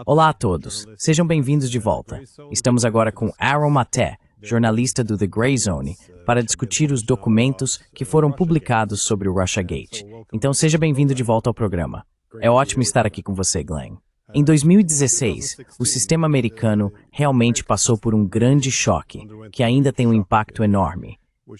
Olá a todos, sejam bem-vindos de volta. Estamos agora com Aaron Maté, jornalista do The Grey Zone, para discutir os documentos que foram publicados sobre o Russiagate. Então seja bem-vindo de volta ao programa. É ótimo estar aqui com você, Glenn. Em 2016, o sistema americano realmente passou por um grande choque, que ainda tem um impacto enorme.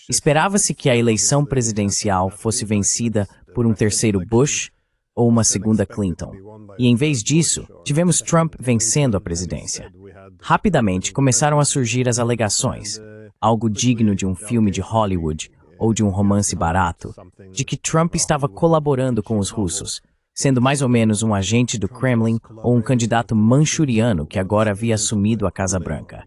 Esperava-se que a eleição presidencial fosse vencida por um terceiro Bush ou uma segunda Clinton. E em vez disso, tivemos Trump vencendo a presidência. Rapidamente começaram a surgir as alegações, algo digno de um filme de Hollywood ou de um romance barato, de que Trump estava colaborando com os russos, sendo mais ou menos um agente do Kremlin ou um candidato manchuriano que agora havia assumido a Casa Branca.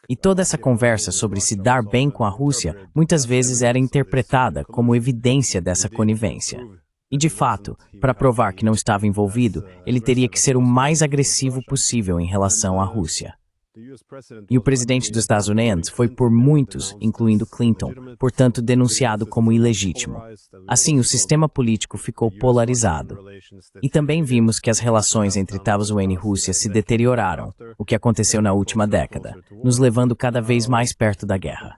E toda essa conversa sobre se dar bem com a Rússia muitas vezes era interpretada como evidência dessa conivência. E de fato, para provar que não estava envolvido, ele teria que ser o mais agressivo possível em relação à Rússia. E o presidente dos Estados Unidos foi por muitos, incluindo Clinton, portanto denunciado como ilegítimo. Assim, o sistema político ficou polarizado. E também vimos que as relações entre Estados Unidos e Rússia se deterioraram, o que aconteceu na última década, nos levando cada vez mais perto da guerra.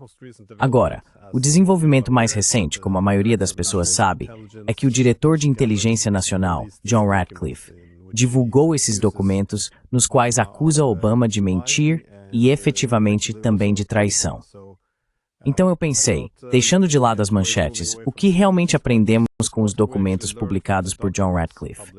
Agora, o desenvolvimento mais recente, como a maioria das pessoas sabe, é que o diretor de inteligência nacional, John Ratcliffe, divulgou esses documentos nos quais acusa Obama de mentir e efetivamente também de traição. Então eu pensei, deixando de lado as manchetes, o que realmente aprendemos com os documentos publicados por John Ratcliffe?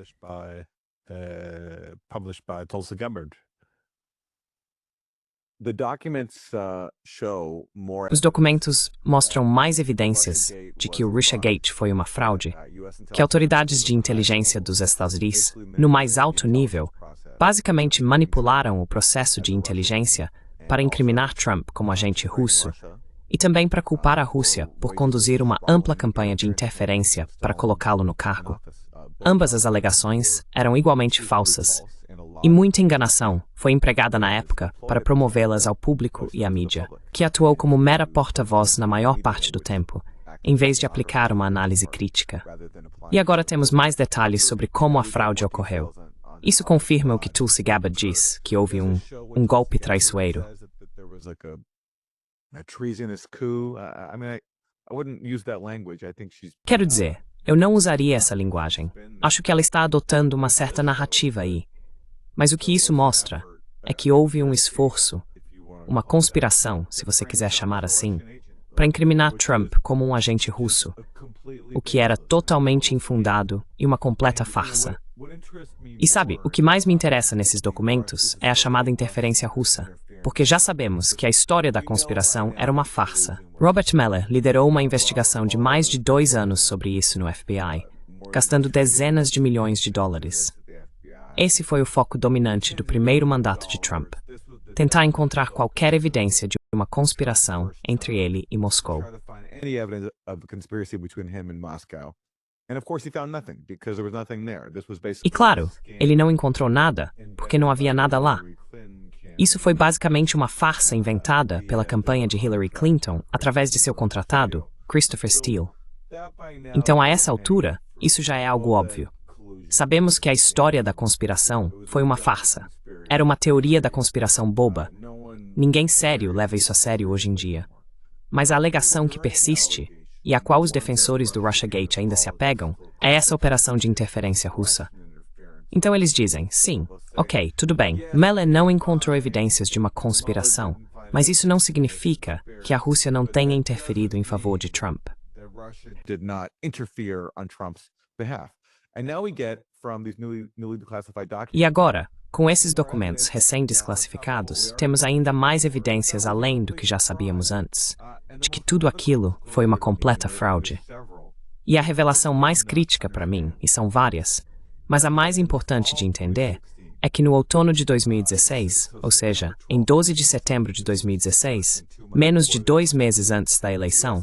Os documentos mostram mais evidências de que o Russiagate foi uma fraude, que autoridades de inteligência dos Estados Unidos, no mais alto nível, basicamente manipularam o processo de inteligência para incriminar Trump como agente russo e também para culpar a Rússia por conduzir uma ampla campanha de interferência para colocá-lo no cargo. Ambas as alegações eram igualmente falsas. E muita enganação foi empregada na época para promovê-las ao público e à mídia, que atuou como mera porta-voz na maior parte do tempo, em vez de aplicar uma análise crítica. E agora temos mais detalhes sobre como a fraude ocorreu. Isso confirma o que Tulsi Gabbard diz, que houve um golpe traiçoeiro. Quero dizer, eu não usaria essa linguagem. Acho que ela está adotando uma certa narrativa aí. Mas o que isso mostra é que houve um esforço, uma conspiração, se você quiser chamar assim, para incriminar Trump como um agente russo, o que era totalmente infundado e uma completa farsa. E sabe, o que mais me interessa nesses documentos é a chamada interferência russa, porque já sabemos que a história da conspiração era uma farsa. Robert Mueller liderou uma investigação de mais de 2 anos sobre isso no FBI, gastando dezenas de milhões de dólares. Esse foi o foco dominante do primeiro mandato de Trump. Tentar encontrar qualquer evidência de uma conspiração entre ele e Moscou. E claro, ele não encontrou nada, porque não havia nada lá. Isso foi basicamente uma farsa inventada pela campanha de Hillary Clinton através de seu contratado, Christopher Steele. Então, a essa altura, isso já é algo óbvio. Sabemos que a história da conspiração foi uma farsa. Era uma teoria da conspiração boba. Ninguém sério leva isso a sério hoje em dia. Mas a alegação que persiste, e a qual os defensores do Russiagate ainda se apegam, é essa operação de interferência russa. Então eles dizem, sim, ok, tudo bem, Mueller não encontrou evidências de uma conspiração, mas isso não significa que a Rússia não tenha interferido em favor de Trump. E agora, com esses documentos recém-desclassificados, temos ainda mais evidências além do que já sabíamos antes, de que tudo aquilo foi uma completa fraude. E a revelação mais crítica para mim, e são várias, mas a mais importante de entender, é que no outono de 2016, ou seja, em 12 de setembro de 2016, menos de 2 meses antes da eleição,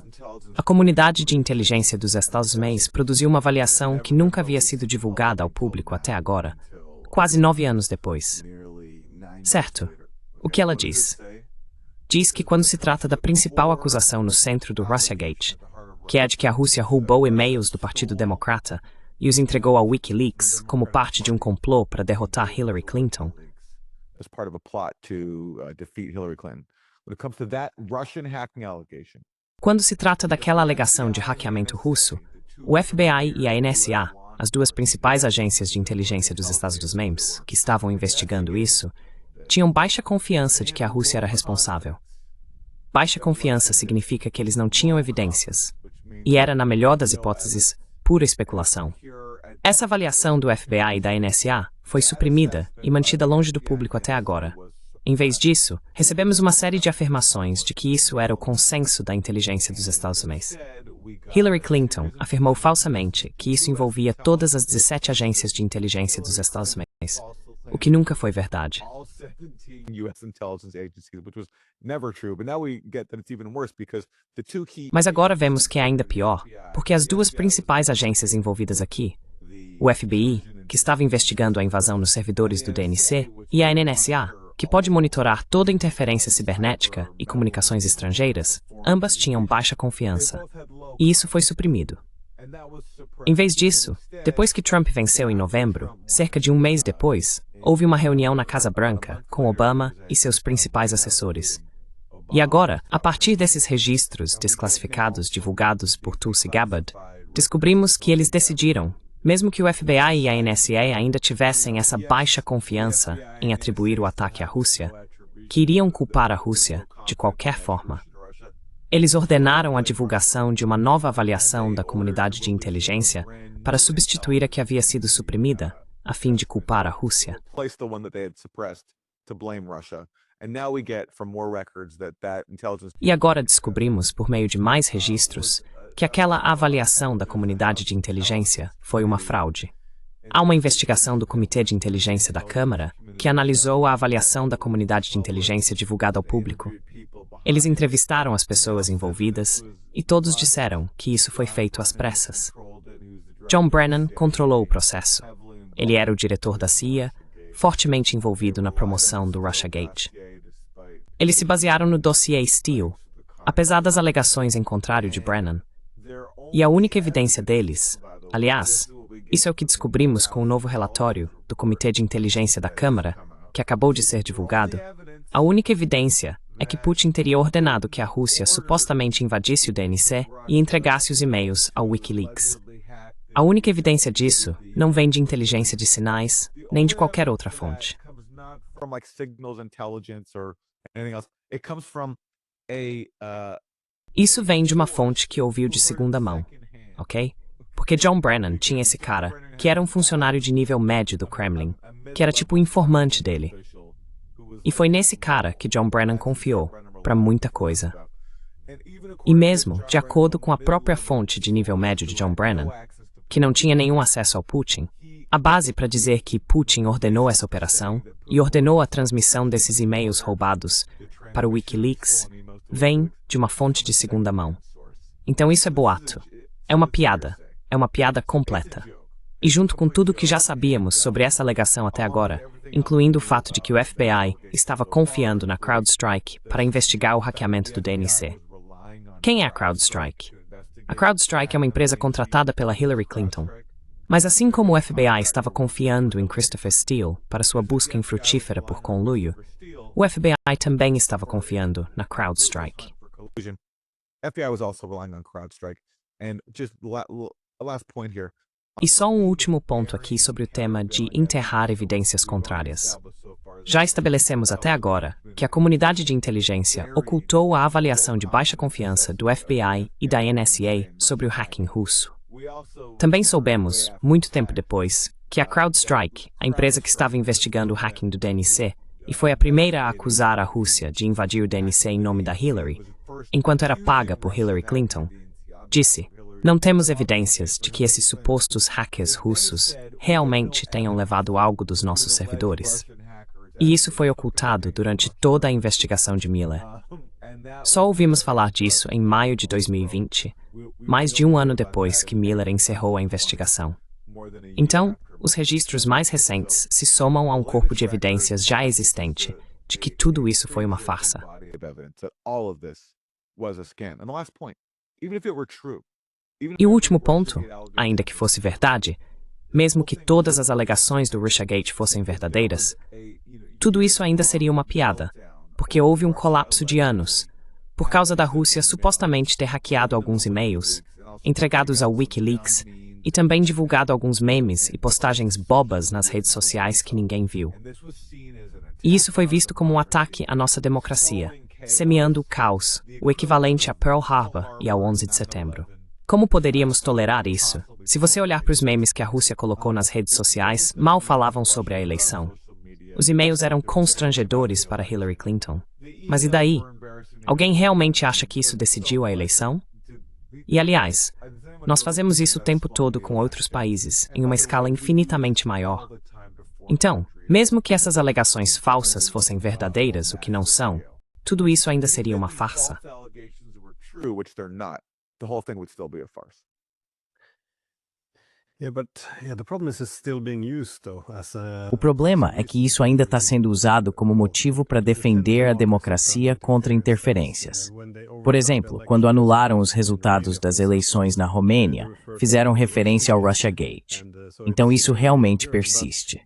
a comunidade de inteligência dos Estados Unidos produziu uma avaliação que nunca havia sido divulgada ao público até agora, quase 9 anos depois. Certo, o que ela diz? diz que quando se trata da principal acusação no centro do Russiagate, que é a de que a Rússia roubou e-mails do Partido Democrata e os entregou ao Wikileaks como parte de um complô para derrotar Hillary Clinton, as part of a plot to defeat Hillary Clinton. When it comes to that Russian hacking allegation, quando se trata daquela alegação de hackeamento russo, o FBI e a NSA, as duas principais agências de inteligência dos Estados-membros, que estavam investigando isso, tinham baixa confiança de que a Rússia era responsável. Baixa confiança significa que eles não tinham evidências, e era, na melhor das hipóteses, pura especulação. Essa avaliação do FBI e da NSA foi suprimida e mantida longe do público até agora. Em vez disso, recebemos uma série de afirmações de que isso era o consenso da inteligência dos Estados Unidos. Hillary Clinton afirmou falsamente que isso envolvia todas as 17 agências de inteligência dos Estados Unidos, o que nunca foi verdade. Mas agora vemos que é ainda pior, porque as duas principais agências envolvidas aqui, o FBI, que estava investigando a invasão nos servidores do DNC, e a NSA, que pode monitorar toda interferência cibernética e comunicações estrangeiras, ambas tinham baixa confiança. E isso foi suprimido. Em vez disso, depois que Trump venceu em novembro, cerca de um mês depois, houve uma reunião na Casa Branca com Obama e seus principais assessores. E agora, a partir desses registros desclassificados divulgados por Tulsi Gabbard, descobrimos que eles decidiram, mesmo que o FBI e a NSA ainda tivessem essa baixa confiança em atribuir o ataque à Rússia, que iriam culpar a Rússia de qualquer forma. Eles ordenaram a divulgação de uma nova avaliação da comunidade de inteligência para substituir a que havia sido suprimida, a fim de culpar a Rússia. E agora descobrimos, por meio de mais registros, que aquela avaliação da comunidade de inteligência foi uma fraude. Há uma investigação do Comitê de Inteligência da Câmara que analisou a avaliação da comunidade de inteligência divulgada ao público. Eles entrevistaram as pessoas envolvidas e todos disseram que isso foi feito às pressas. John Brennan controlou o processo. Ele era o diretor da CIA, fortemente envolvido na promoção do Russiagate. Eles se basearam no dossiê Steele, apesar das alegações em contrário de Brennan. E a única evidência deles, aliás, isso é o que descobrimos com o novo relatório do Comitê de Inteligência da Câmara, que acabou de ser divulgado, a única evidência é que Putin teria ordenado que a Rússia supostamente invadisse o DNC e entregasse os e-mails ao Wikileaks. A única evidência disso não vem de inteligência de sinais, nem de qualquer outra fonte. Isso vem de uma fonte que ouviu de segunda mão, ok? Porque John Brennan tinha esse cara, que era um funcionário de nível médio do Kremlin, que era tipo o informante dele. E foi nesse cara que John Brennan confiou para muita coisa. E mesmo, de acordo com a própria fonte de nível médio de John Brennan, que não tinha nenhum acesso ao Putin, a base para dizer que Putin ordenou essa operação e ordenou a transmissão desses e-mails roubados para o Wikileaks vem de uma fonte de segunda mão. Então isso é boato. É uma piada completa. E junto com tudo que já sabíamos sobre essa alegação até agora, incluindo o fato de que o FBI estava confiando na CrowdStrike para investigar o hackeamento do DNC. Quem é a CrowdStrike? A CrowdStrike é uma empresa contratada pela Hillary Clinton. Mas assim como o FBI estava confiando em Christopher Steele para sua busca infrutífera por conluio, o FBI também estava confiando na CrowdStrike. E só um último ponto aqui sobre o tema de enterrar evidências contrárias. Já estabelecemos até agora que a comunidade de inteligência ocultou a avaliação de baixa confiança do FBI e da NSA sobre o hacking russo. Também soubemos, muito tempo depois, que a CrowdStrike, a empresa que estava investigando o hacking do DNC, e foi a primeira a acusar a Rússia de invadir o DNC em nome da Hillary, enquanto era paga por Hillary Clinton, disse: "Não temos evidências de que esses supostos hackers russos realmente tenham levado algo dos nossos servidores." E isso foi ocultado durante toda a investigação de Mueller. Só ouvimos falar disso em maio de 2020, mais de um ano depois que Mueller encerrou a investigação. Então, os registros mais recentes se somam a um corpo de evidências já existente de que tudo isso foi uma farsa. evidence that all of this was a scam. And the last point, even if it were true, E o último ponto, ainda que fosse verdade, mesmo que todas as alegações do Russiagate fossem verdadeiras, tudo isso ainda seria uma piada, porque houve um colapso de anos, por causa da Rússia supostamente ter hackeado alguns e-mails, entregados ao Wikileaks, e também divulgado alguns memes e postagens bobas nas redes sociais que ninguém viu. E isso foi visto como um ataque à nossa democracia, semeando o caos, o equivalente a Pearl Harbor e ao 11 de setembro. Como poderíamos tolerar isso? Se você olhar para os memes que a Rússia colocou nas redes sociais, mal falavam sobre a eleição. Os e-mails eram constrangedores para Hillary Clinton. Mas e daí? Alguém realmente acha que isso decidiu a eleição? E, aliás, nós fazemos isso o tempo todo com outros países, em uma escala infinitamente maior. Então, mesmo que essas alegações falsas fossem verdadeiras, o que não são, tudo isso ainda seria uma farsa. The whole thing would still be a farce. O problema é que isso ainda está sendo usado como motivo para defender a democracia contra interferências. Por exemplo, quando anularam os resultados das eleições na Romênia, fizeram referência ao Russiagate. Então isso realmente persiste.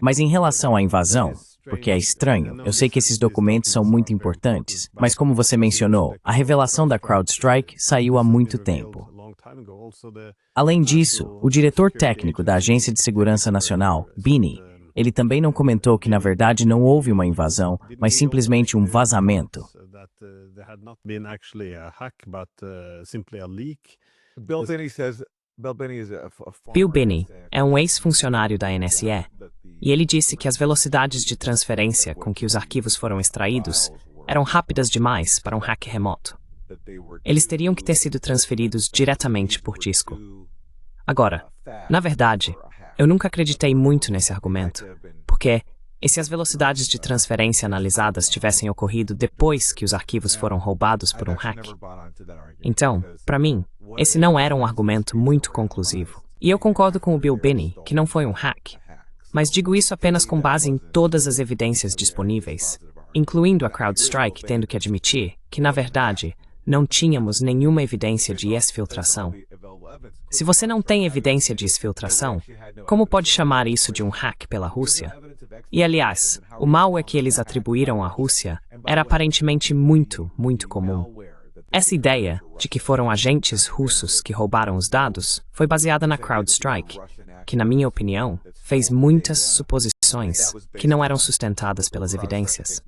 Mas em relação à invasão, porque é estranho, eu sei que esses documentos são muito importantes, mas como você mencionou, a revelação da CrowdStrike saiu há muito tempo. Além disso, o diretor técnico da Agência de Segurança Nacional, Binney, ele também não comentou que na verdade não houve uma invasão, mas simplesmente um vazamento. Bill Binney é um ex-funcionário da NSA, e ele disse que as velocidades de transferência com que os arquivos foram extraídos eram rápidas demais para um hack remoto. Eles teriam que ter sido transferidos diretamente por disco. Agora, na verdade, eu nunca acreditei muito nesse argumento, porque, e se as velocidades de transferência analisadas tivessem ocorrido depois que os arquivos foram roubados por um hack? Então, para mim, esse não era um argumento muito conclusivo. E eu concordo com o Bill Binney que não foi um hack, mas digo isso apenas com base em todas as evidências disponíveis, incluindo a CrowdStrike tendo que admitir que, na verdade, não tínhamos nenhuma evidência de exfiltração. Se você não tem evidência de exfiltração, como pode chamar isso de um hack pela Rússia? E, aliás, o mal é que eles atribuíram à Rússia era aparentemente muito, muito comum. Essa ideia de que foram agentes russos que roubaram os dados foi baseada na CrowdStrike, que, na minha opinião, fez muitas suposições que não eram sustentadas pelas evidências.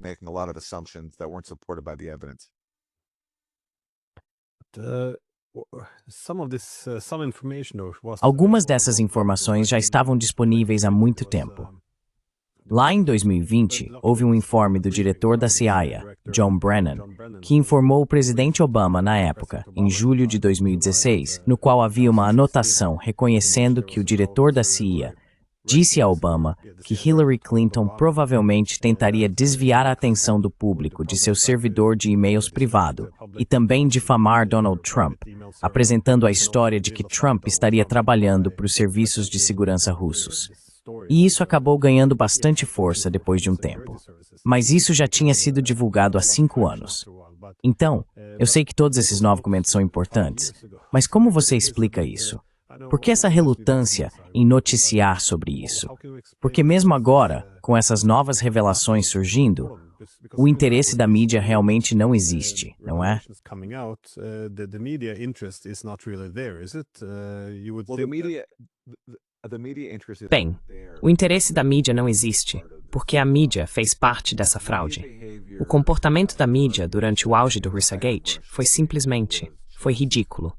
Algumas dessas informações já estavam disponíveis há muito tempo. Lá em 2020, houve um informe do diretor da CIA, John Brennan, que informou o presidente Obama na época, em julho de 2016, no qual havia uma anotação reconhecendo que o diretor da CIA disse a Obama que Hillary Clinton provavelmente tentaria desviar a atenção do público de seu servidor de e-mails privado e também difamar Donald Trump, apresentando a história de que Trump estaria trabalhando para os serviços de segurança russos. E isso acabou ganhando bastante força depois de um tempo. Mas isso já tinha sido divulgado há 5 anos. Então, eu sei que todos esses novos documentos são importantes, mas como você explica isso? Por que essa relutância em noticiar sobre isso? Porque mesmo agora, com essas novas revelações surgindo, o interesse da mídia realmente não existe, não é? Bem, o interesse da mídia não existe, porque a mídia fez parte dessa fraude. O comportamento da mídia durante o auge do Russiagate foi ridículo.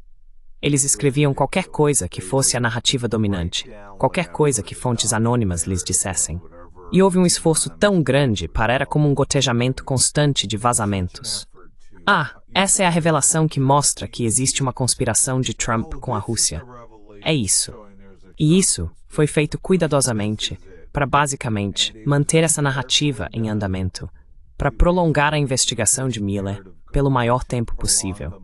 Eles escreviam qualquer coisa que fosse a narrativa dominante, qualquer coisa que fontes anônimas lhes dissessem. E houve um esforço tão grande para era como um gotejamento constante de vazamentos. Essa é a revelação que mostra que existe uma conspiração de Trump com a Rússia. É isso. E isso foi feito cuidadosamente para, basicamente, manter essa narrativa em andamento, para prolongar a investigação de Mueller pelo maior tempo possível.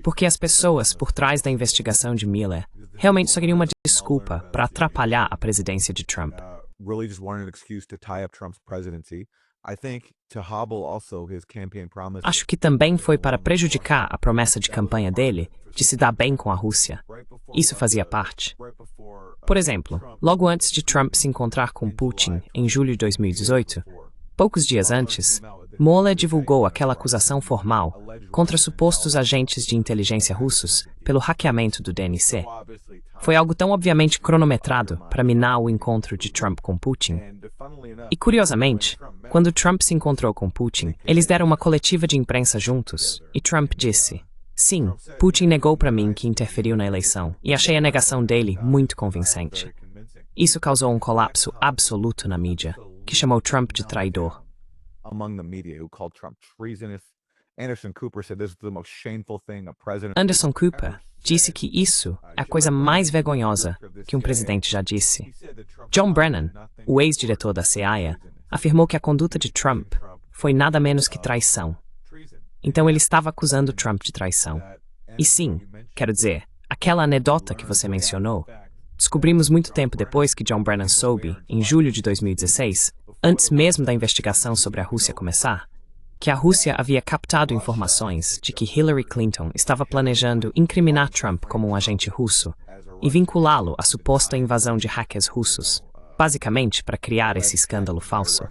Porque as pessoas por trás da investigação de Mueller realmente só queriam uma desculpa para atrapalhar a presidência de Trump. I think to hobble also his campaign promise. Acho que também foi para prejudicar a promessa de campanha dele de se dar bem com a Rússia. Isso fazia parte. Por exemplo, logo antes de Trump se encontrar com Putin em julho de 2018, poucos dias antes, Mueller divulgou aquela acusação formal contra supostos agentes de inteligência russos pelo hackeamento do DNC. Foi algo tão obviamente cronometrado para minar o encontro de Trump com Putin. E, curiosamente, quando Trump se encontrou com Putin, eles deram uma coletiva de imprensa juntos, e Trump disse: "Sim, Putin negou para mim que interferiu na eleição, e achei a negação dele muito convincente." Isso causou um colapso absoluto na mídia, que chamou Trump de traidor. Among the media who called Trump treasonous. Anderson Cooper said this is the most shameful thing a president. Anderson Cooper disse que isso é a coisa mais vergonhosa que um presidente já disse. John Brennan, o ex-diretor da CIA, afirmou que a conduta de Trump foi nada menos que traição. Então ele estava acusando Trump de traição. E sim, quero dizer, aquela anedota que você mencionou, descobrimos muito tempo depois que John Brennan soube, em julho de 2016, antes mesmo da investigação sobre a Rússia começar, que a Rússia havia captado informações de que Hillary Clinton estava planejando incriminar Trump como um agente russo e vinculá-lo à suposta invasão de hackers russos, basicamente para criar esse escândalo falso.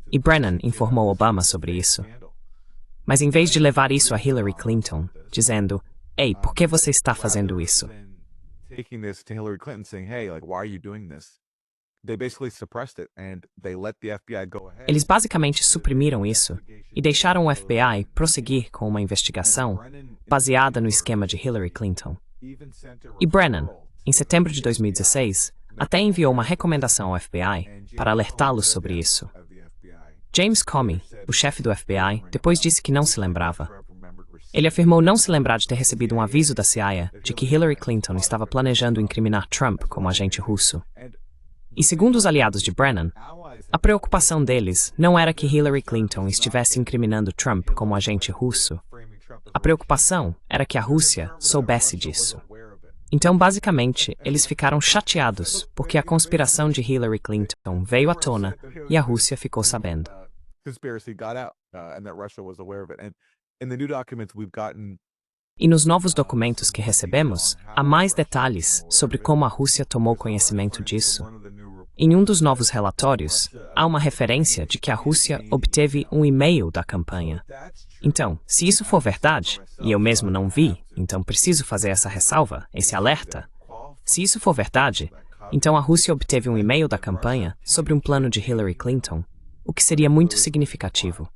E Brennan informou Obama sobre isso. Mas em vez de levar isso a Hillary Clinton, dizendo: "Ei, por que você está fazendo isso?" Taking this to Hillary Clinton saying, "Hey, like, why are you doing this?" They basically suppressed it and they let the FBI go ahead. Eles basicamente suprimiram isso e deixaram o FBI prosseguir com uma investigação baseada no esquema de Hillary Clinton. E Brennan, em setembro de 2016, até enviou uma recomendação ao FBI para alertá-los sobre isso. James Comey, o chefe do FBI, depois disse que não se lembrava. Ele afirmou não se lembrar de ter recebido um aviso da CIA de que Hillary Clinton estava planejando incriminar Trump como agente russo. E segundo os aliados de Brennan, a preocupação deles não era que Hillary Clinton estivesse incriminando Trump como agente russo. A preocupação era que a Rússia soubesse disso. Então, basicamente, eles ficaram chateados porque a conspiração de Hillary Clinton veio à tona e a Rússia ficou sabendo. E nos novos documentos que recebemos, há mais detalhes sobre como a Rússia tomou conhecimento disso. Em um dos novos relatórios, há uma referência de que a Rússia obteve um e-mail da campanha. Então, se isso for verdade, e eu mesmo não vi, então preciso fazer essa ressalva, esse alerta. Se isso for verdade, então a Rússia obteve um e-mail da campanha sobre um plano de Hillary Clinton, o que seria muito significativo.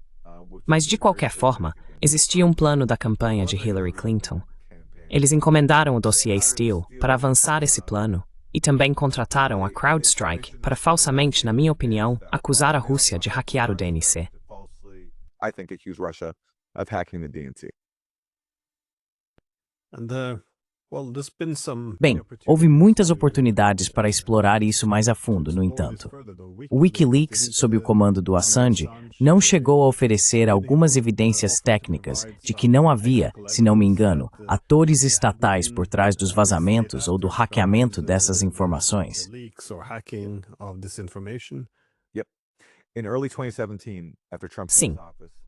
Mas, de qualquer forma, existia um plano da campanha de Hillary Clinton. Eles encomendaram o dossiê Steele para avançar esse plano e também contrataram a CrowdStrike para falsamente, na minha opinião, acusar a Rússia de hackear o DNC. I think accuse Russia of hacking the DNC. Bem, houve muitas oportunidades para explorar isso mais a fundo, no entanto. O Wikileaks, sob o comando do Assange, não chegou a oferecer algumas evidências técnicas de que não havia, se não me engano, atores estatais por trás dos vazamentos ou do hackeamento dessas informações. Sim.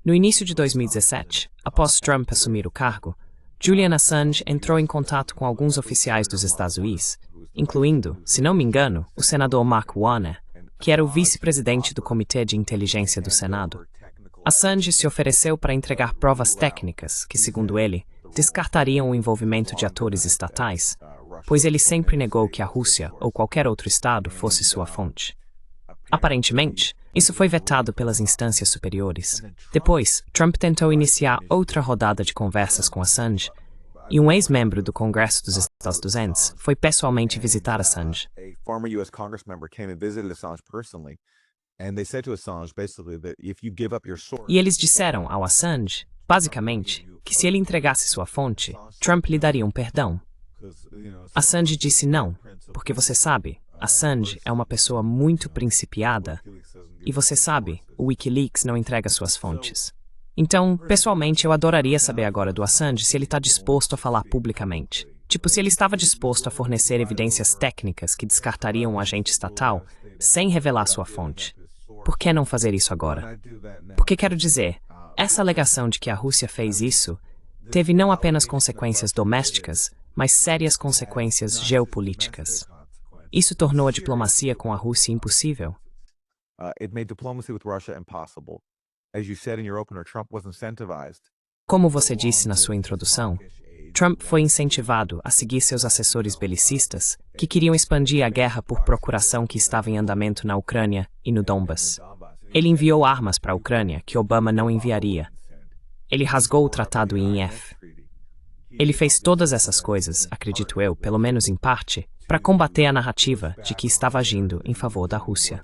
No início de 2017, após Trump assumir o cargo, Julian Assange entrou em contato com alguns oficiais dos Estados Unidos, incluindo, se não me engano, o senador Mark Warner, que era o vice-presidente do Comitê de Inteligência do Senado. Assange se ofereceu para entregar provas técnicas que, segundo ele, descartariam o envolvimento de atores estatais, pois ele sempre negou que a Rússia ou qualquer outro estado fosse sua fonte. Aparentemente, isso foi vetado pelas instâncias superiores. Depois, Trump tentou iniciar outra rodada de conversas com Assange, e um ex-membro do Congresso dos Estados Unidos foi pessoalmente visitar Assange. E eles disseram ao Assange, basicamente, que se ele entregasse sua fonte, Trump lhe daria um perdão. Assange disse não, porque você sabe, Assange é uma pessoa muito principiada e você sabe, o Wikileaks não entrega suas fontes. Então, pessoalmente, eu adoraria saber agora do Assange se ele está disposto a falar publicamente. Tipo, se ele estava disposto a fornecer evidências técnicas que descartariam um agente estatal sem revelar sua fonte. por que não fazer isso agora? Porque quero dizer, essa alegação de que a Rússia fez isso teve não apenas consequências domésticas, mas sérias consequências geopolíticas. Isso tornou a diplomacia com a Rússia impossível. It made diplomacy with Russia impossible. As you said in your opener, Trump was incentivized. Como você disse na sua introdução, Trump foi incentivado a seguir seus assessores belicistas que queriam expandir a guerra por procuração que estava em andamento na Ucrânia e no Donbas. Ele enviou armas para a Ucrânia que Obama não enviaria. Ele rasgou o tratado INF. Ele fez todas essas coisas, acredito eu, pelo menos em parte, para combater a narrativa de que estava agindo em favor da Rússia.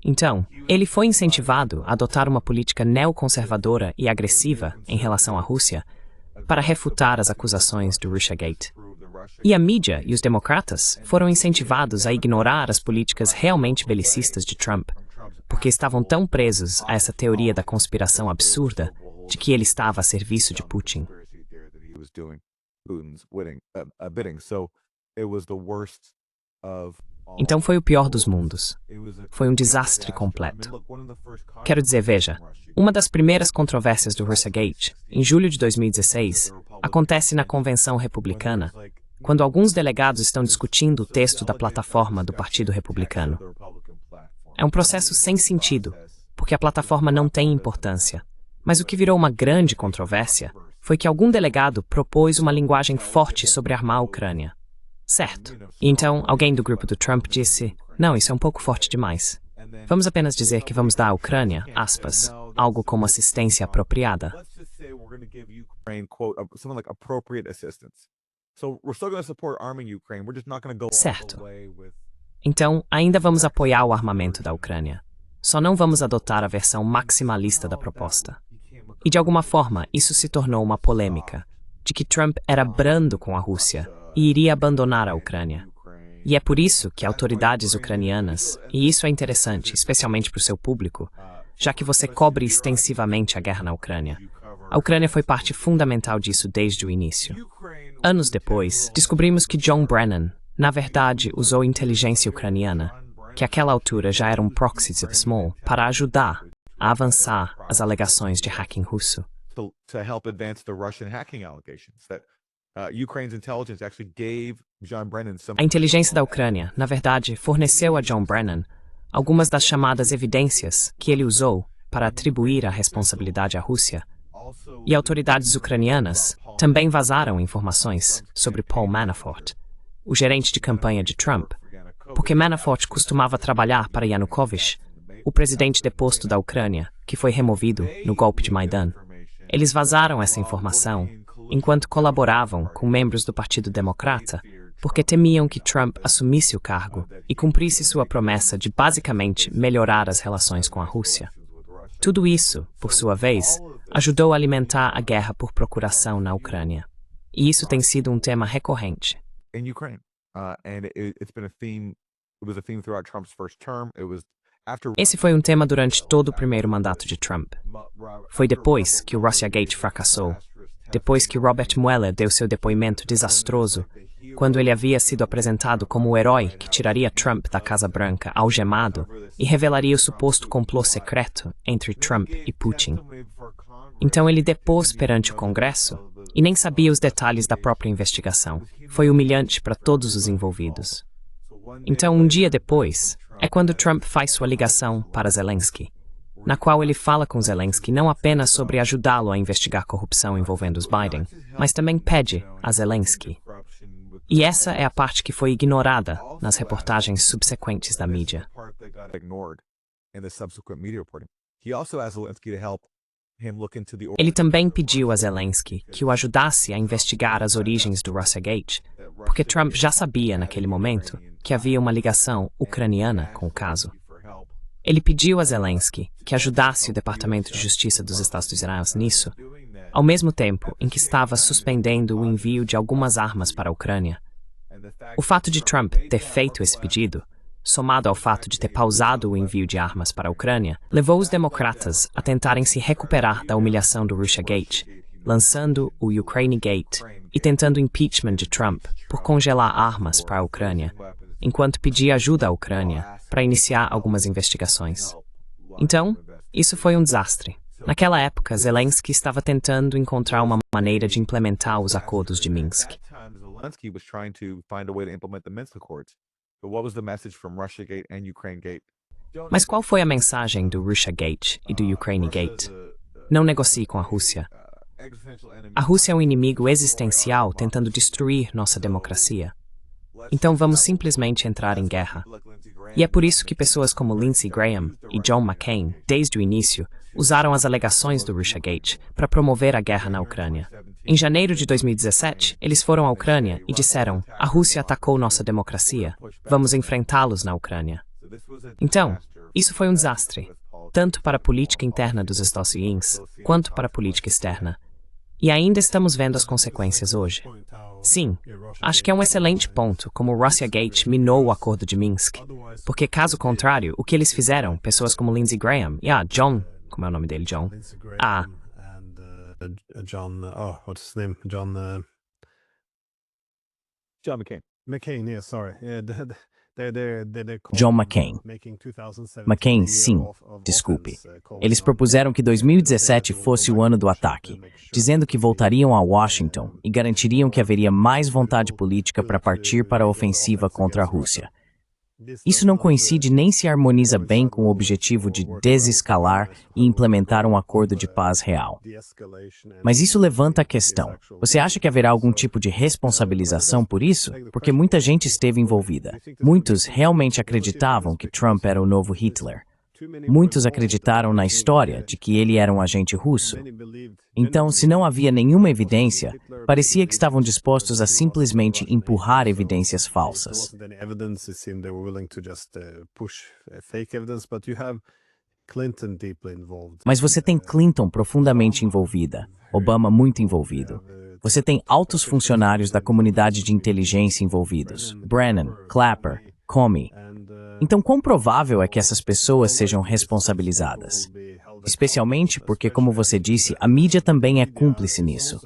Então, ele foi incentivado a adotar uma política neoconservadora e agressiva em relação à Rússia para refutar as acusações do Russiagate. E a mídia e os democratas foram incentivados a ignorar as políticas realmente belicistas de Trump, porque estavam tão presos a essa teoria da conspiração absurda de que ele estava a serviço de Putin. Então foi o pior dos mundos. Foi um desastre completo. Quero dizer, veja, uma das primeiras controvérsias do Russiagate, em julho de 2016, acontece na Convenção Republicana, quando alguns delegados estão discutindo o texto da plataforma do Partido Republicano. É um processo sem sentido, porque a plataforma não tem importância. Mas o que virou uma grande controvérsia foi que algum delegado propôs uma linguagem forte sobre armar a Ucrânia. Certo. E então, alguém do grupo do Trump disse, não, isso é um pouco forte demais. Vamos apenas dizer que vamos dar à Ucrânia, aspas, algo como assistência apropriada. Certo. Então, ainda vamos apoiar o armamento da Ucrânia. Só não vamos adotar a versão maximalista da proposta. E de alguma forma, isso se tornou uma polêmica, de que Trump era brando com a Rússia e iria abandonar a Ucrânia. E é por isso que autoridades ucranianas, e isso é interessante, especialmente para o seu público, já que você cobre extensivamente a guerra na Ucrânia. A Ucrânia foi parte fundamental disso desde o início. Anos depois, descobrimos que John Brennan, na verdade, usou inteligência ucraniana, que àquela altura já era um proxy of small, para ajudar a avançar as alegações de hacking russo. A inteligência da Ucrânia, na verdade, forneceu a John Brennan algumas das chamadas evidências que ele usou para atribuir a responsabilidade à Rússia. E autoridades ucranianas também vazaram informações sobre Paul Manafort, o gerente de campanha de Trump, porque Manafort costumava trabalhar para Yanukovych, o presidente deposto da Ucrânia, que foi removido no golpe de Maidan. Eles vazaram essa informação enquanto colaboravam com membros do Partido Democrata, porque temiam que Trump assumisse o cargo e cumprisse sua promessa de basicamente melhorar as relações com a Rússia. Tudo isso, por sua vez, ajudou a alimentar a guerra por procuração na Ucrânia. E isso tem sido um tema recorrente. Esse foi um tema durante todo o primeiro mandato de Trump. Foi depois que o Russiagate fracassou, depois que Robert Mueller deu seu depoimento desastroso, quando ele havia sido apresentado como o herói que tiraria Trump da Casa Branca algemado e revelaria o suposto complô secreto entre Trump e Putin. Então ele depôs perante o Congresso e nem sabia os detalhes da própria investigação. Foi humilhante para todos os envolvidos. Então, um dia depois, é quando Trump faz sua ligação para Zelensky, na qual ele fala com Zelensky não apenas sobre ajudá-lo a investigar corrupção envolvendo os Biden, mas também pede a Zelensky. E essa é a parte que foi ignorada nas reportagens subsequentes da mídia. Ele também pediu a Zelensky que o ajudasse a investigar as origens do Russiagate, porque Trump já sabia naquele momento que havia uma ligação ucraniana com o caso. Ele pediu a Zelensky que ajudasse o Departamento de Justiça dos Estados Unidos nisso, ao mesmo tempo em que estava suspendendo o envio de algumas armas para a Ucrânia. O fato de Trump ter feito esse pedido, somado ao fato de ter pausado o envio de armas para a Ucrânia, levou os democratas a tentarem se recuperar da humilhação do Russiagate, lançando o Ukrainegate e tentando impeachment de Trump por congelar armas para a Ucrânia, enquanto pedia ajuda à Ucrânia para iniciar algumas investigações. Então, isso foi um desastre. Naquela época, Zelensky estava tentando encontrar uma maneira de implementar os acordos de Minsk. Zelensky was trying to find a way to implement the Minsk Accords. But what was the message from Russiagate and Ukrainegate? Mas qual foi a mensagem do Russiagate e do Ukrainegate? Não negocie com a Rússia. A Rússia é um inimigo existencial tentando destruir nossa democracia. Então vamos simplesmente entrar em guerra. E é por isso que pessoas como Lindsey Graham e John McCain, desde o início, usaram as alegações do Russiagate para promover a guerra na Ucrânia. Em janeiro de 2017, eles foram à Ucrânia e disseram: a Rússia atacou nossa democracia, vamos enfrentá-los na Ucrânia. Então, isso foi um desastre, tanto para a política interna dos Estados Unidos, quanto para a política externa. E ainda estamos vendo as consequências hoje. Sim, acho que é um excelente ponto como o Russiagate minou o acordo de Minsk, porque caso contrário, o que eles fizeram, pessoas como Lindsey Graham e John, como é o nome dele, John? John McCain. McCain, yeah, sorry. John McCain. McCain, sim, desculpe. Eles propuseram que 2017 fosse o ano do ataque, dizendo que voltariam a Washington e garantiriam que haveria mais vontade política para partir para a ofensiva contra a Rússia. Isso não coincide nem se harmoniza bem com o objetivo de desescalar e implementar um acordo de paz real. Mas isso levanta a questão: você acha que haverá algum tipo de responsabilização por isso? Porque muita gente esteve envolvida. Muitos realmente acreditavam que Trump era o novo Hitler. Muitos acreditaram na história de que ele era um agente russo. Então, se não havia nenhuma evidência, parecia que estavam dispostos a simplesmente empurrar evidências falsas. Mas você tem Clinton profundamente envolvida, Obama muito envolvido. Você tem altos funcionários da comunidade de inteligência envolvidos, Brennan, Clapper, Comey. Então, quão provável é que essas pessoas sejam responsabilizadas? Especialmente porque, como você disse, a mídia também é cúmplice nisso.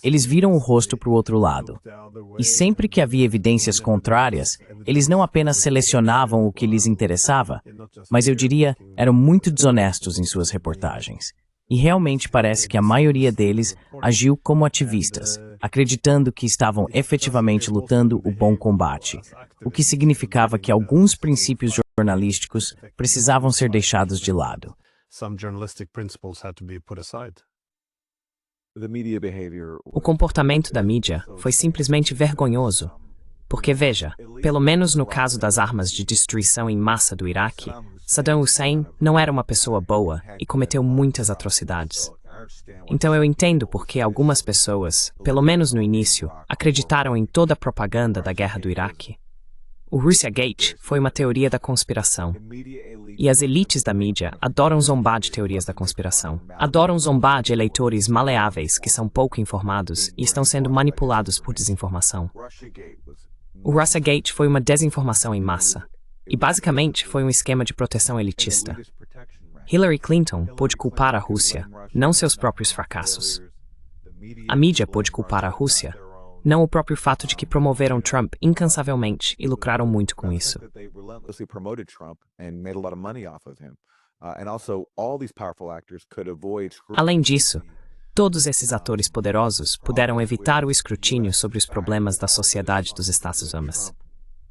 Eles viram o rosto para o outro lado. E sempre que havia evidências contrárias, eles não apenas selecionavam o que lhes interessava, mas eu diria, eram muito desonestos em suas reportagens. E realmente parece que a maioria deles agiu como ativistas, acreditando que estavam efetivamente lutando o bom combate, o que significava que alguns princípios jornalísticos precisavam ser deixados de lado. O comportamento da mídia foi simplesmente vergonhoso. Porque, veja, pelo menos no caso das armas de destruição em massa do Iraque, Saddam Hussein não era uma pessoa boa e cometeu muitas atrocidades. Então eu entendo por que algumas pessoas, pelo menos no início, acreditaram em toda a propaganda da guerra do Iraque. O Russiagate foi uma teoria da conspiração. E as elites da mídia adoram zombar de teorias da conspiração. Adoram zombar de eleitores maleáveis que são pouco informados e estão sendo manipulados por desinformação. O Russiagate foi uma desinformação em massa. E basicamente foi um esquema de proteção elitista. Hillary Clinton pôde culpar a Rússia, não seus próprios fracassos. A mídia pôde culpar a Rússia, não o próprio fato de que promoveram Trump incansavelmente e lucraram muito com isso. Além disso, todos esses atores poderosos puderam evitar o escrutínio sobre os problemas da sociedade dos Estados Unidos.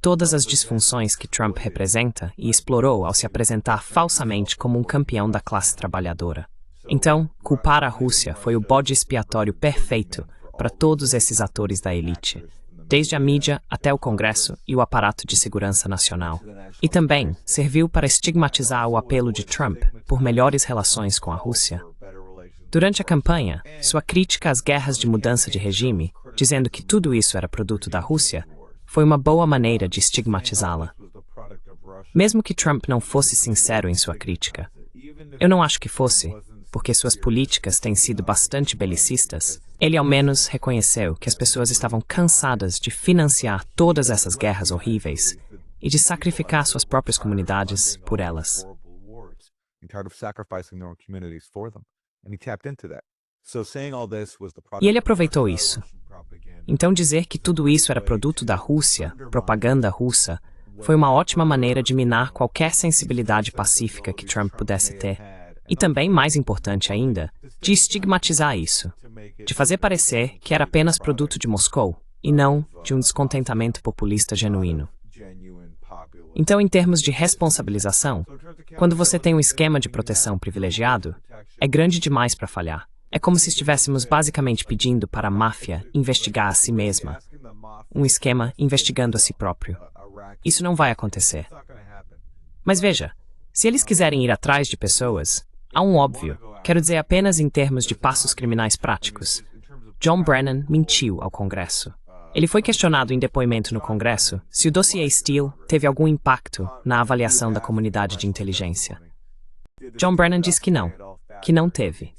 Todas as disfunções que Trump representa e explorou ao se apresentar falsamente como um campeão da classe trabalhadora. Então, culpar a Rússia foi o bode expiatório perfeito para todos esses atores da elite, desde a mídia até o Congresso e o aparato de segurança nacional. E também serviu para estigmatizar o apelo de Trump por melhores relações com a Rússia. Durante a campanha, sua crítica às guerras de mudança de regime, dizendo que tudo isso era produto da Rússia, foi uma boa maneira de estigmatizá-la. Mesmo que Trump não fosse sincero em sua crítica, eu não acho que fosse, porque suas políticas têm sido bastante belicistas, ele ao menos reconheceu que as pessoas estavam cansadas de financiar todas essas guerras horríveis e de sacrificar suas próprias comunidades por elas. E ele aproveitou isso. Então dizer que tudo isso era produto da Rússia, propaganda russa, foi uma ótima maneira de minar qualquer sensibilidade pacífica que Trump pudesse ter. E também, mais importante ainda, de estigmatizar isso. De fazer parecer que era apenas produto de Moscou, e não de um descontentamento populista genuíno. Então, em termos de responsabilização, quando você tem um esquema de proteção privilegiado, é grande demais para falhar. É como se estivéssemos basicamente pedindo para a máfia investigar a si mesma. Um esquema investigando a si próprio. Isso não vai acontecer. Mas veja, se eles quiserem ir atrás de pessoas, há um óbvio, quero dizer apenas em termos de passos criminais práticos. John Brennan mentiu ao Congresso. Ele foi questionado em depoimento no Congresso se o dossiê Steele teve algum impacto na avaliação da comunidade de inteligência. John Brennan disse que não teve.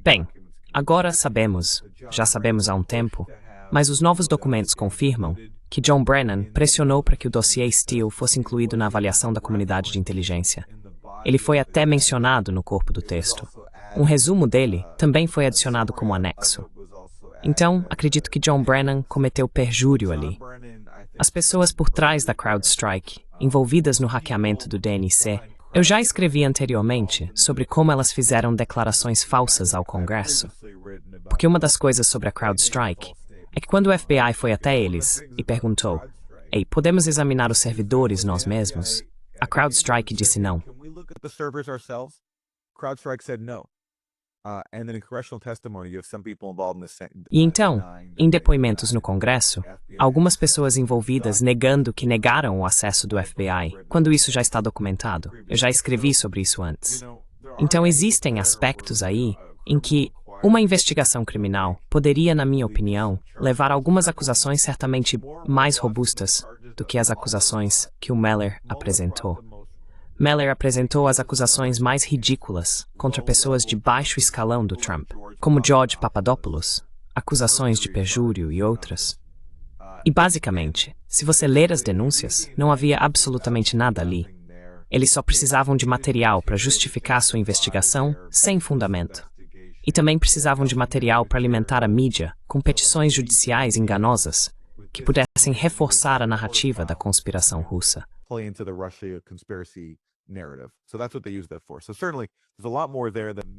Bem, agora sabemos, já sabemos há um tempo, mas os novos documentos confirmam que John Brennan pressionou para que o dossiê Steele fosse incluído na avaliação da comunidade de inteligência. Ele foi até mencionado no corpo do texto. Um resumo dele também foi adicionado como anexo. Então, acredito que John Brennan cometeu perjúrio ali. As pessoas por trás da CrowdStrike, envolvidas no hackeamento do DNC, eu já escrevi anteriormente sobre como elas fizeram declarações falsas ao Congresso. Porque uma das coisas sobre a CrowdStrike é que quando o FBI foi até eles e perguntou: "Ei, podemos examinar os servidores nós mesmos?", a CrowdStrike disse não. E então, em depoimentos no Congresso, algumas pessoas envolvidas negando que negaram o acesso do FBI, quando isso já está documentado. Eu já escrevi sobre isso antes. Então existem aspectos aí em que uma investigação criminal poderia, na minha opinião, levar a algumas acusações certamente mais robustas do que as acusações que o Mueller apresentou. Mueller apresentou as acusações mais ridículas contra pessoas de baixo escalão do Trump, como George Papadopoulos, acusações de perjúrio e outras. E basicamente, se você ler as denúncias, não havia absolutamente nada ali. Eles só precisavam de material para justificar sua investigação sem fundamento. E também precisavam de material para alimentar a mídia com petições judiciais enganosas que pudessem reforçar a narrativa da conspiração russa.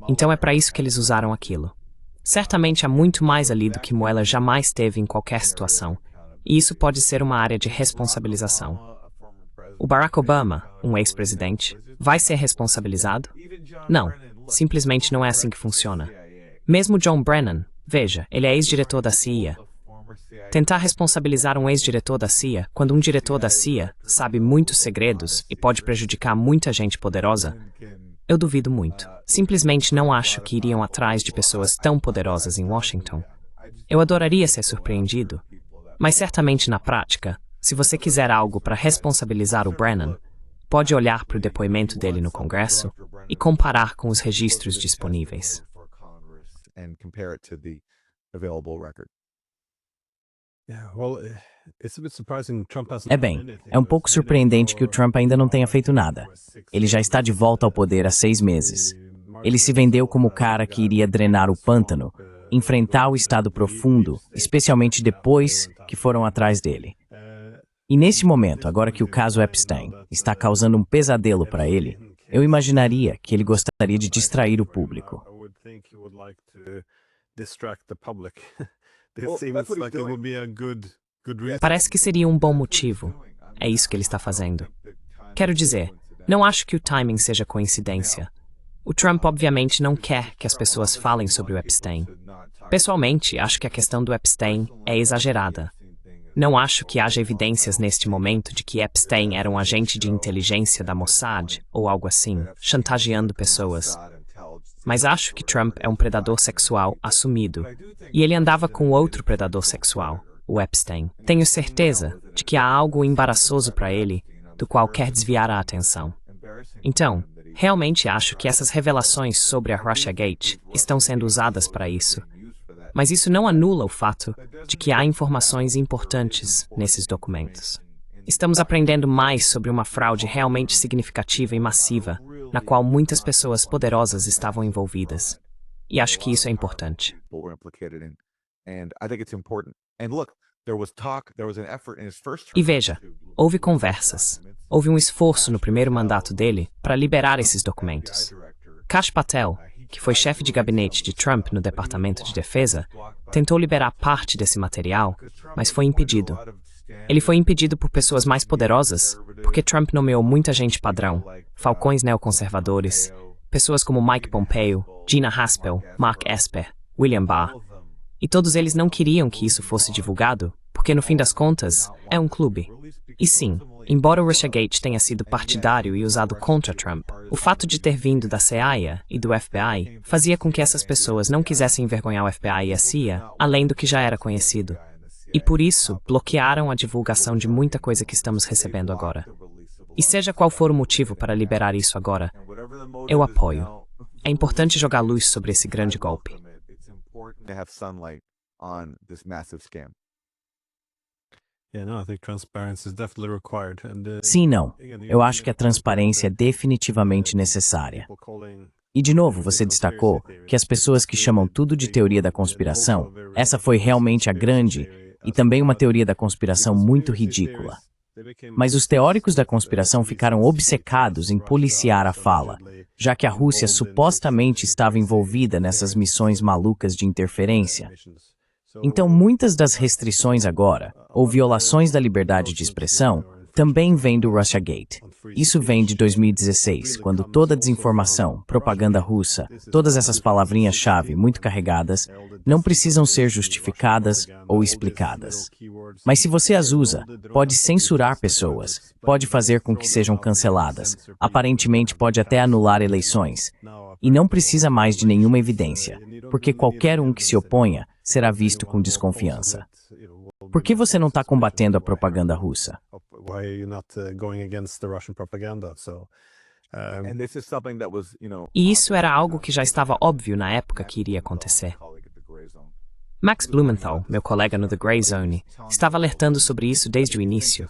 Então é para isso que eles usaram aquilo. Certamente há muito mais ali do que Mueller jamais teve em qualquer situação, e isso pode ser uma área de responsabilização. O Barack Obama, um ex-presidente, vai ser responsabilizado? Não, simplesmente não é assim que funciona. Mesmo John Brennan, veja, ele é ex-diretor da CIA. Tentar responsabilizar um ex-diretor da CIA, quando um diretor da CIA sabe muitos segredos e pode prejudicar muita gente poderosa, eu duvido muito. Simplesmente não acho que iriam atrás de pessoas tão poderosas em Washington. Eu adoraria ser surpreendido, mas certamente na prática, se você quiser algo para responsabilizar o Brennan, pode olhar para o depoimento dele no Congresso e comparar com os registros disponíveis. Bem, é um pouco surpreendente que o Trump ainda não tenha feito nada. Ele já está de volta ao poder há 6 meses. Ele se vendeu como o cara que iria drenar o pântano, enfrentar o estado profundo, especialmente depois que foram atrás dele. E neste momento, agora que o caso Epstein está causando um pesadelo para ele, eu imaginaria que ele gostaria de distrair o público. Parece que seria um bom motivo. É isso que ele está fazendo. Quero dizer, não acho que o timing seja coincidência. O Trump obviamente não quer que as pessoas falem sobre o Epstein. Pessoalmente, acho que a questão do Epstein é exagerada. Não acho que haja evidências neste momento de que Epstein era um agente de inteligência da Mossad ou algo assim, chantageando pessoas. Mas acho que Trump é um predador sexual assumido. E ele andava com outro predador sexual, o Epstein. Tenho certeza de que há algo embaraçoso para ele, do qual quer desviar a atenção. Então, realmente acho que essas revelações sobre a Russiagate estão sendo usadas para isso. Mas isso não anula o fato de que há informações importantes nesses documentos. Estamos aprendendo mais sobre uma fraude realmente significativa e massiva, na qual muitas pessoas poderosas estavam envolvidas. E acho que isso é importante. And I think it's important. And look, there was an effort in his first E term veja, houve conversas. Houve um esforço no primeiro mandato dele para liberar esses documentos. Kash Patel, que foi chefe de gabinete de Trump no Departamento de Defesa, tentou liberar parte desse material, mas foi impedido. Ele foi impedido por pessoas mais poderosas, porque Trump nomeou muita gente padrão, falcões neoconservadores, pessoas como Mike Pompeo, Gina Haspel, Mark Esper, William Barr. E todos eles não queriam que isso fosse divulgado, porque no fim das contas, é um clube. E sim, embora o Russiagate tenha sido partidário e usado contra Trump, o fato de ter vindo da CIA e do FBI fazia com que essas pessoas não quisessem envergonhar o FBI e a CIA, além do que já era conhecido. E por isso, bloquearam a divulgação de muita coisa que estamos recebendo agora. E seja qual for o motivo para liberar isso agora, eu apoio. É importante jogar luz sobre esse grande golpe. to have sunlight on this massive scam. Sim e não. Eu acho que a transparência é definitivamente necessária. E de novo, você destacou que as pessoas que chamam tudo de teoria da conspiração, essa foi realmente a grande e também uma teoria da conspiração muito ridícula. Mas os teóricos da conspiração ficaram obcecados em policiar a fala, já que a Rússia supostamente estava envolvida nessas missões malucas de interferência. Então, muitas das restrições agora, ou violações da liberdade de expressão, também vêm do Russiagate. Isso vem de 2016, quando toda a desinformação, propaganda russa, todas essas palavrinhas-chave muito carregadas, não precisam ser justificadas ou explicadas. Mas se você as usa, pode censurar pessoas, pode fazer com que sejam canceladas, aparentemente pode até anular eleições. E não precisa mais de nenhuma evidência, porque qualquer um que se oponha será visto com desconfiança. Por que você não está combatendo a propaganda russa? E isso era algo que já estava óbvio na época que iria acontecer. Max Blumenthal, meu colega no The Grey Zone, estava alertando sobre isso desde o início.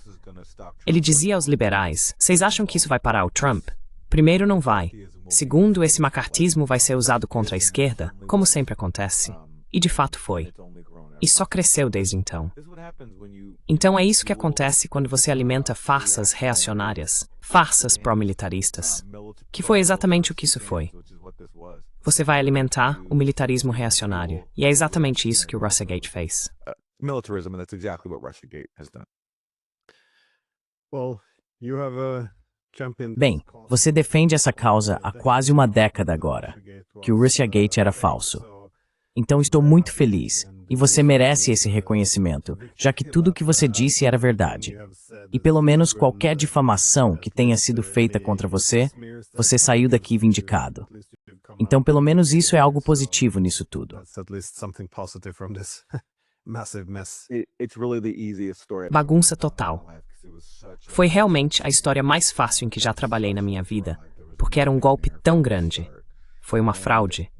Ele dizia aos liberais: vocês acham que isso vai parar o Trump? Primeiro, não vai. Segundo, esse macartismo vai ser usado contra a esquerda, como sempre acontece. E de fato foi. E só cresceu desde então. Então é isso que acontece quando você alimenta farsas reacionárias, farsas pró-militaristas. Que foi exatamente o que isso foi. Você vai alimentar o militarismo reacionário. E é exatamente isso que o Russiagate fez. Militarism, and that's exactly what Russiagate has done. Bem, você defende essa causa há quase uma década agora, que o Russiagate era falso. Então estou muito feliz, e você merece esse reconhecimento, já que tudo o que você disse era verdade. E pelo menos qualquer difamação que tenha sido feita contra você, você saiu daqui vindicado. Então pelo menos isso é algo positivo nisso tudo. Bagunça total. Foi realmente a história mais fácil em que já trabalhei na minha vida, porque era um golpe tão grande. Foi uma fraude.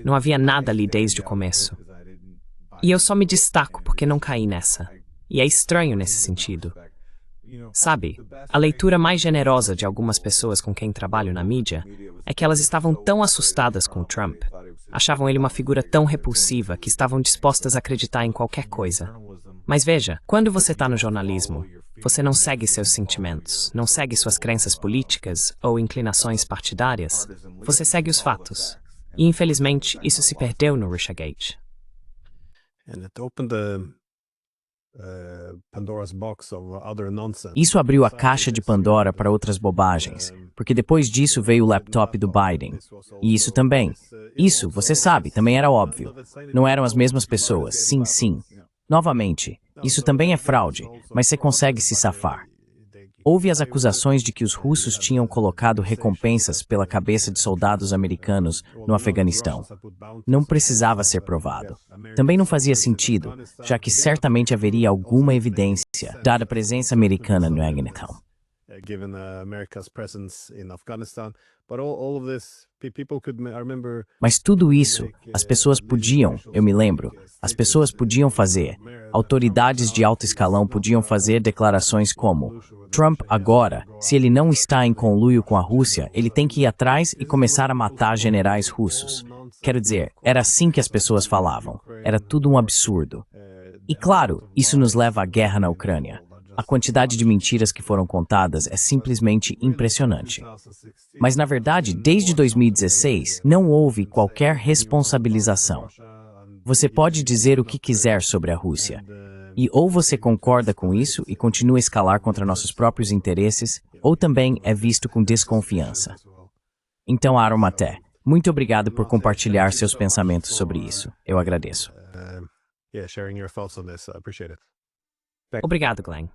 Não havia nada ali desde o começo. E eu só me destaco porque não caí nessa. E é estranho nesse sentido. Sabe, a leitura mais generosa de algumas pessoas com quem trabalho na mídia é que elas estavam tão assustadas com o Trump, achavam ele uma figura tão repulsiva que estavam dispostas a acreditar em qualquer coisa. Mas veja, quando você está no jornalismo, você não segue seus sentimentos, não segue suas crenças políticas ou inclinações partidárias, você segue os fatos. E infelizmente isso se perdeu no Russiagate. Isso abriu a caixa de Pandora para outras bobagens, porque depois disso veio o laptop do Biden. E isso também. Isso, você sabe, também era óbvio. Não eram as mesmas pessoas, sim, sim. Novamente, isso também é fraude, mas você consegue se safar. Houve as acusações de que os russos tinham colocado recompensas pela cabeça de soldados americanos no Afeganistão. Não precisava ser provado. Também não fazia sentido, já que certamente haveria alguma evidência, dada a presença americana no Afeganistão. given America's presence in Afghanistan. But all of this, people could, I remember. Mas tudo isso, as pessoas podiam, eu me lembro, as pessoas podiam fazer. Autoridades de alto escalão podiam fazer declarações como: Trump agora, se ele não está em conluio com a Rússia, ele tem que ir atrás e começar a matar generais russos. Quero dizer, era assim que as pessoas falavam. Era tudo um absurdo. E claro, isso nos leva à guerra na Ucrânia. A quantidade de mentiras que foram contadas é simplesmente impressionante. Mas, na verdade, desde 2016, não houve qualquer responsabilização. Você pode dizer o que quiser sobre a Rússia. E ou você concorda com isso e continua a escalar contra nossos próprios interesses, ou também é visto com desconfiança. Então, Aaron Maté, muito obrigado por compartilhar seus pensamentos sobre isso. Eu agradeço. Obrigado, Glenn.